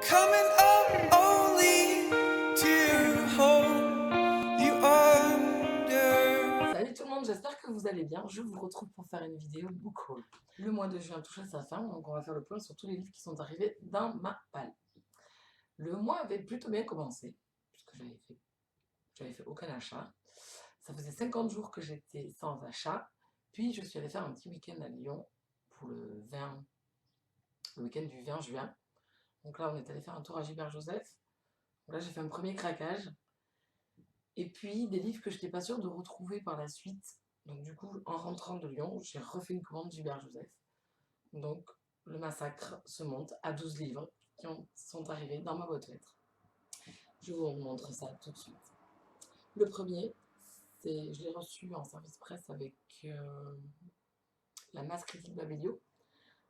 Coming up only to hold you under. Salut tout le monde, j'espère que vous allez bien. Je vous retrouve pour faire une vidéo book haul. Le mois de juin touche à sa fin, donc on va faire le point sur tous les livres qui sont arrivés dans ma palle. Le mois avait plutôt bien commencé, puisque j'avais fait aucun achat. Ça faisait 50 jours que j'étais sans achat, puis je suis allée faire un petit week-end à Lyon pour le week-end du 20 juin. Donc là, on est allé faire un tour à Gilbert-Joseph. Là, j'ai fait un premier craquage. Et puis, des livres que je n'étais pas sûre de retrouver par la suite. Donc du coup, en rentrant de Lyon, j'ai refait une commande Gilbert-Joseph. Donc, le massacre se monte à 12 livres qui sont arrivés dans ma boîte aux lettres. Je vous montre ça tout de suite. Le premier, je l'ai reçu en service presse avec La masse critique Babelio.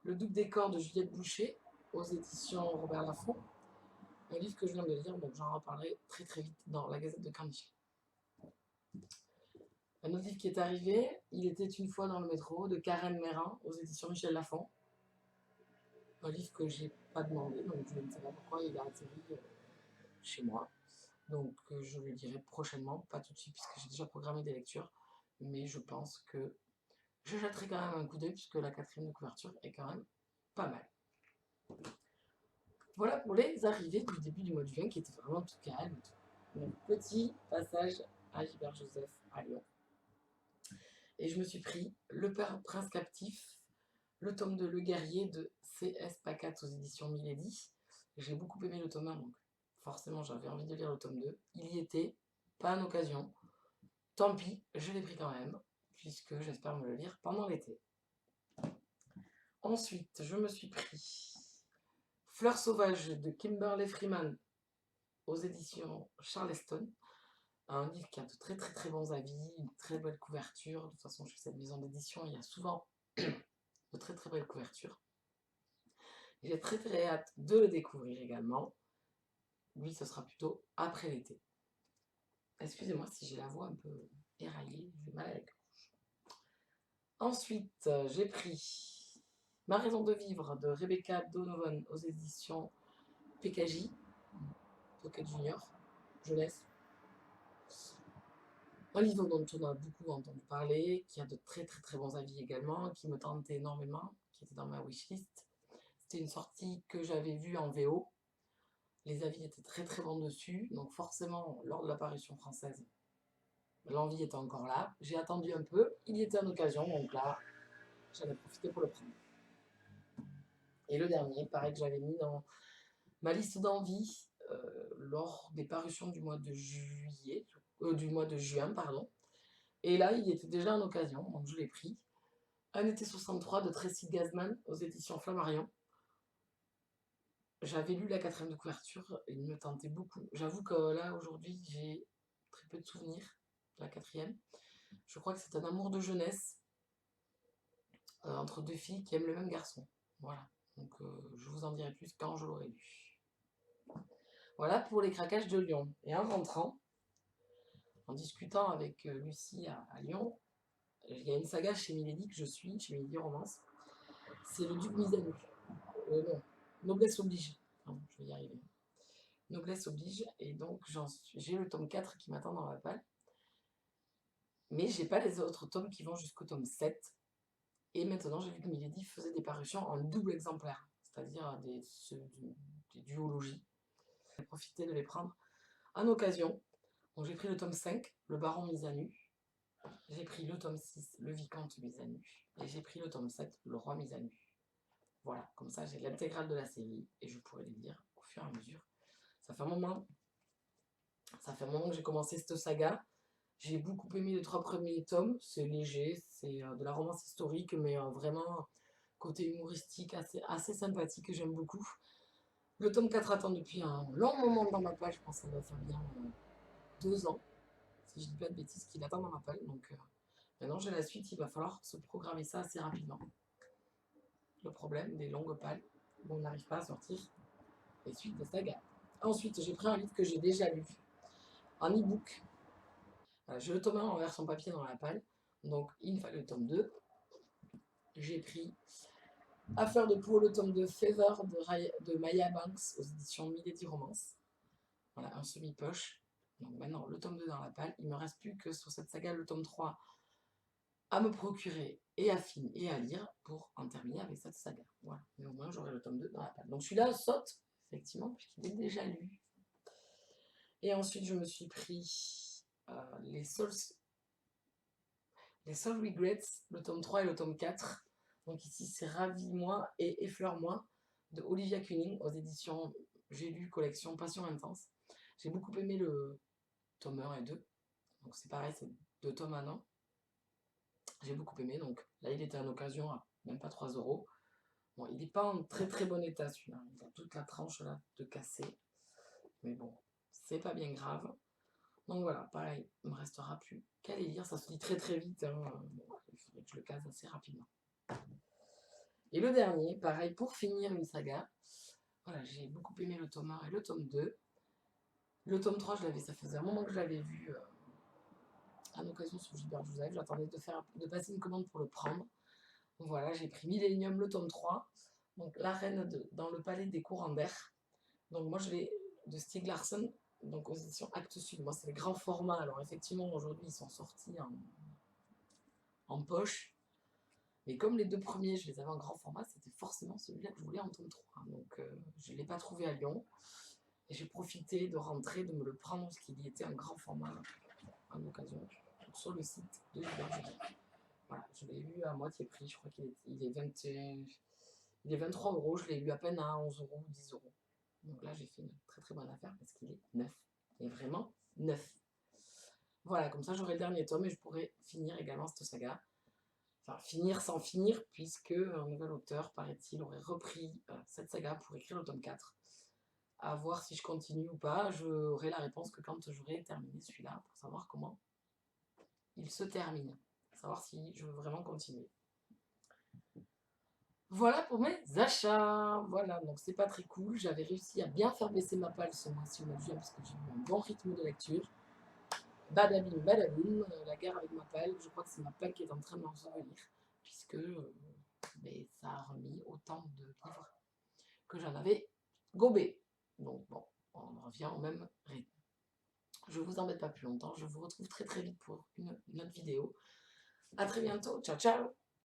Le double décor de Juliette Boucher aux éditions Robert Laffont. Un livre que je viens de lire, donc j'en reparlerai très très vite dans la Gazette de Carnegie. Un autre livre qui est arrivé, Il était une fois dans le métro, de Karen Mérin, aux éditions Michel Lafon. Un livre que j'ai pas demandé, donc je ne sais pas pourquoi il a atterri chez moi. Donc je le dirai prochainement, pas tout de suite puisque j'ai déjà programmé des lectures, mais je pense que je jetterai quand même un coup d'œil puisque la quatrième de couverture est quand même pas mal. Voilà pour les arrivées du début du mois de juin qui était vraiment tout calme. Donc petit passage à Gilbert-Joseph à Lyon. Et je me suis pris Le Prince captif, le tome de Le Guerrier de C.S. Pacat aux éditions Milady. J'ai beaucoup aimé le tome 1, donc forcément j'avais envie de lire le tome 2. Il y était, pas en occasion. Tant pis, je l'ai pris quand même, puisque j'espère me le lire pendant l'été. Ensuite, je me suis pris Fleurs sauvages de Kimberly Freeman aux éditions Charleston. Un livre qui a de très très très bons avis, une très belle couverture. De toute façon, chez cette maison d'édition, il y a souvent de très très belles couvertures. J'ai très très hâte de le découvrir également. Lui, ce sera plutôt après l'été. Excusez-moi si j'ai la voix un peu éraillée, j'ai mal à la gorge. Ensuite, j'ai pris Ma raison de vivre de Rebecca Donovan aux éditions PKJ, Pocket Junior, jeunesse. Un livre dont on a beaucoup entendu parler, qui a de très très très bons avis également, qui me tentait énormément, qui était dans ma wishlist. C'était une sortie que j'avais vue en VO. Les avis étaient très très bons dessus, donc forcément, lors de l'apparition française, l'envie était encore là. J'ai attendu un peu, il y était en occasion, donc là, j'en ai profité pour le prendre. Et le dernier, pareil que j'avais mis dans ma liste d'envie lors des parutions du mois de juin, pardon. Et là, il était déjà en occasion, donc je l'ai pris. Un été 63 de Tracy Gazman aux éditions Flammarion. J'avais lu la quatrième de couverture, il me tentait beaucoup. J'avoue que là, aujourd'hui, j'ai très peu de souvenirs de la quatrième. Je crois que c'est un amour de jeunesse entre deux filles qui aiment le même garçon. Voilà, donc je vous en dirai plus quand je l'aurai lu. Voilà pour les craquages de Lyon. Et en rentrant, en discutant avec Lucie à Lyon, il y a une saga chez Milady que je suis, chez Milady Romance. C'est le Duc Misanu. Non, Noblesse oblige. Pardon, je vais y arriver. Noblesse oblige, et donc j'ai le tome 4 qui m'attend dans ma palle. Mais j'ai pas les autres tomes qui vont jusqu'au tome 7. Et maintenant, j'ai vu que Milady faisait des parutions en double exemplaire, c'est-à-dire des duologies. J'ai profité de les prendre en occasion. Donc j'ai pris le tome 5, Le Baron mis à nu. J'ai pris le tome 6, Le Vicomte mis à nu. Et j'ai pris le tome 7, Le Roi mis à nu. Voilà, comme ça j'ai l'intégrale de la série et je pourrai les lire au fur et à mesure. Ça fait un moment que j'ai commencé cette saga. J'ai beaucoup aimé les 3 premiers tomes. C'est léger, c'est de la romance historique, mais vraiment côté humoristique assez sympathique que j'aime beaucoup. Le tome 4 attend depuis un long moment dans ma page, je pense que ça doit faire bien 2 ans, si je dis pas de bêtises, qu'il attend dans ma page. Donc maintenant j'ai la suite, il va falloir se programmer ça assez rapidement. Le problème des longues pales où on n'arrive pas à sortir les suites de saga. Ensuite, j'ai pris un livre que j'ai déjà lu en e-book. J'ai le tome 1 en version papier dans la palle, donc il me fallait le tome 2. J'ai pris À fleur de peau, le tome de Fever de Maya Banks aux éditions Milady Romance. Voilà, un semi-poche. Donc maintenant, le tome 2 dans la palle. Il ne me reste plus que sur cette saga le tome 3 à me procurer et à lire pour en terminer avec cette saga. Voilà. Mais au moins, j'aurai le tome 2 dans la palle. Donc celui-là saute, effectivement, puisqu'il est déjà lu. Et ensuite, je me suis pris les Soul Regrets, le tome 3 et le tome 4. Donc ici, c'est Ravis-moi et Effleure-moi de Olivia Cunning aux éditions J'ai lu collection Passion Intense. J'ai beaucoup aimé le tome 1 et 2. Donc c'est pareil, c'est 2 tomes à un an. J'ai beaucoup aimé. Donc là, il était en occasion à même pas 3 euros. Bon, il n'est pas en très très bon état celui-là. Il a toute la tranche là de cassé. Mais bon, c'est pas bien grave. Donc voilà, pareil, il me restera plus qu'à les lire. Ça se lit très très vite. Hein. Bon, il faudrait que je le case assez rapidement. Et le dernier, pareil, pour finir une saga. Voilà, j'ai beaucoup aimé le tome 1 et le tome 2. Le tome 3, ça faisait un moment que je l'avais vu en occasion sur Gilbert Joseph. J'attendais de passer une commande pour le prendre. Donc voilà, j'ai pris Millennium, le tome 3. Donc La Reine dans le palais des courants d'air. Donc moi, je l'ai de Stieg Larsson, donc aux éditions Actes Sud. Moi, c'est les grands formats. Alors effectivement, aujourd'hui, ils sont sortis en poche. Mais comme les deux premiers, je les avais en grand format, c'était forcément celui-là que je voulais en tome 3. Donc je ne l'ai pas trouvé à Lyon. Et j'ai profité de rentrer, de me le prendre, parce qu'il y était en grand format en occasion, sur le site de Gilbert Joseph. Voilà, je l'ai eu à moitié prix. Je crois qu'il est 23 euros. Je l'ai eu à peine à 11 euros ou 10 euros. Donc là, j'ai fait une très très bonne affaire parce qu'il est neuf. Il est vraiment neuf. Voilà, comme ça, j'aurai le dernier tome et je pourrai finir également cette saga. Enfin, finir sans finir, puisque un nouvel auteur, paraît-il, aurait repris cette saga pour écrire le tome 4. À voir si je continue ou pas. J'aurai la réponse que quand j'aurai terminé celui-là, pour savoir comment il se termine. Savoir si je veux vraiment continuer. Voilà pour mes achats. Voilà, donc c'est pas très cool. J'avais réussi à bien faire baisser ma palle ce mois-ci au mois de juin parce que j'ai eu un bon rythme de lecture. Badabim, badaboum, la guerre avec ma palle. Je crois que c'est ma palle qui est en train de m'en revenir puisque ça a remis autant de livres que j'en avais gobé. Donc bon, on revient au même rythme. Je vous embête pas plus longtemps. Je vous retrouve très très vite pour une autre vidéo. À très bientôt. Ciao, ciao.